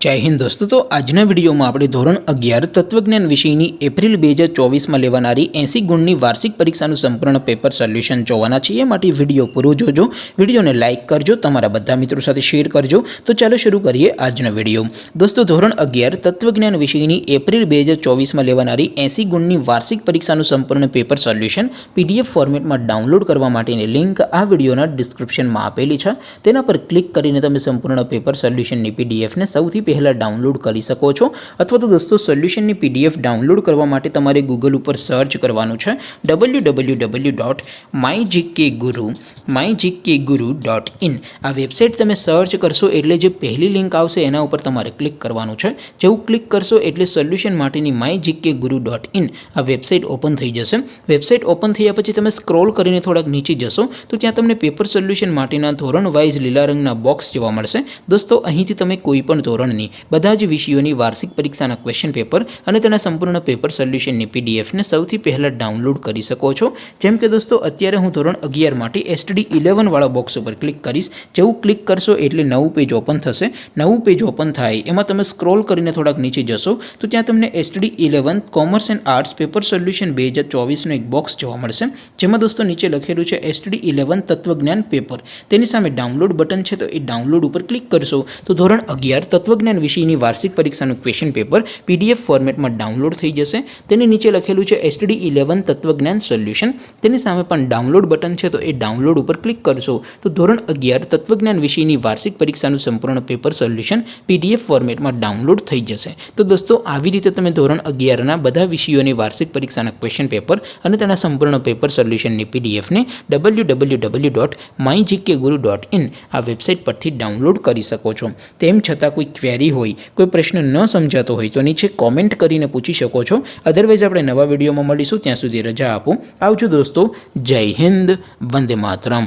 जय हिंद दोस्तों। तो आजना वीडियो में આપણે ધોરણ 11 તત્વજ્ઞાન વિષયની એપ્રિલ 2024 માં લેવાનારી 80 ગુણની વાર્ષિક પરીક્ષાનું સંપૂર્ણ પેપર સોલ્યુશન જોવાના છીએ। માટે વિડિયો પૂરો જોજો, વિડિયોને લાઈક કરજો, તમારા બધા મિત્રો સાથે શેર કરજો। તો ચાલો શરૂ કરીએ આજનો વિડિયો। દોસ્તો ધોરણ 11 તત્વજ્ઞાન વિષયની એપ્રિલ 2024 માં લેવાનારી 80 ગુણની વાર્ષિક પરીક્ષાનું સંપૂર્ણ પેપર સોલ્યુશન પીડીએફ ફોર્મેટમાં ડાઉનલોડ કરવા માટેની લિંક આ વિડિયોના ડિસ્ક્રિપ્શનમાં આપેલી છે। તેના પર ક્લિક કરીને તમે સંપૂર્ણ પેપર સોલ્યુશનની પીડીએફને સૌથી પહેલા डाउनलॉड કરી શકો છો। અથવા તો દોસ્તો સોલ્યુશનની પીડીએફ ડાઉનલોડ કરવા માટે તમારે ગૂગલ ઉપર સર્ચ કરવાનું છે www.mygkguru.in। આ વેબસાઇટ તમે સર્ચ કરશો એટલે જે પહેલી લિંક આવશે એના ઉપર તમારે ક્લિક કરવાનું છે। જેવું ક્લિક કરશો એટલે સોલ્યુશન માટેની mygkguru.in આ વેબસાઇટ ઓપન થઈ જશે। વેબસાઇટ ઓપન થયા પછી તમે સ્ક્રોલ કરીને થોડાક નીચે જશો તો ત્યાં તમને પેપર સોલ્યુશન માટેના ધોરણ વાઇઝ લીલા રંગના બોક્સ જોવા મળશે। દોસ્તો અહીંથી તમે કોઈ પણ ધોરણની બધા જ વિષયોની વાર્ષિક પરીક્ષાના ક્વેશ્ચન પેપર અને તેના સંપૂર્ણ પેપર સોલ્યુશનની પીડીએફને સૌથી પહેલા ડાઉનલોડ કરી શકો છો। જેમ કે દોસ્તો અત્યારે હું ધોરણ 11 માટે STD 11 વાળા બોક્સ ઉપર ક્લિક કરીશ। જેવું ક્લિક કરશો એટલે નવું પેજ ઓપન થશે। નવું પેજ ઓપન થાય એમાં તમે સ્ક્રોલ કરીને થોડાક નીચે જશો તો ત્યાં તમને STD 11 commerce and arts paper solution 2024નું એક બોક્સ જોવા મળશે। જેમાં દોસ્તો નીચે લખેલું છે STD 11 તત્વજ્ઞાન પેપર। તેની સામે ડાઉનલોડ બટન છે, તો એ ડાઉનલોડ ઉપર ક્લિક કરશો તો ધોરણ 11 તત્વજ્ઞાન વિષયની વાર્ષિક પરીક્ષાનું ક્વેશ્ચન પેપર પીડીએફ ફોર્મેટમાં ડાઉનલોડ થઈ જશે। તેની નીચે લખેલું છે STD 11 તત્વજ્ઞાન સોલ્યુશન। તેની સામે પણ ડાઉનલોડ બટન છે, તો એ ડાઉનલોડ ઉપર ક્લિક કરશો તો ધોરણ 11 તત્વજ્ઞાન વિષયની વાર્ષિક પરીક્ષાનું સંપૂર્ણ પેપર સોલ્યુશન પીડીએફ ફોર્મેટમાં ડાઉનલોડ થઈ જશે। તો દોસ્તો આવી રીતે તમે ધોરણ 11ના બધા વિષયોની વાર્ષિક પરીક્ષાના ક્વેશ્ચન પેપર અને તેના સંપૂર્ણ પેપર સોલ્યુશનની પીડીએફને www.mygkguru.in આ વેબસાઇટ પરથી ડાઉનલોડ કરી શકો છો। તેમ છતાં કોઈ ક્વેરી હોય, કોઈ પ્રશ્ન ન સમજાતો હોય તો નીચે કોમેન્ટ કરીને પૂછી શકો છો। અધરવાઇઝ આપણે નવા વિડીયોમાં મળીશું, ત્યાં સુધી રજા આપો। આવજો દોસ્તો। જય હિન્દ, વંદે માતરમ।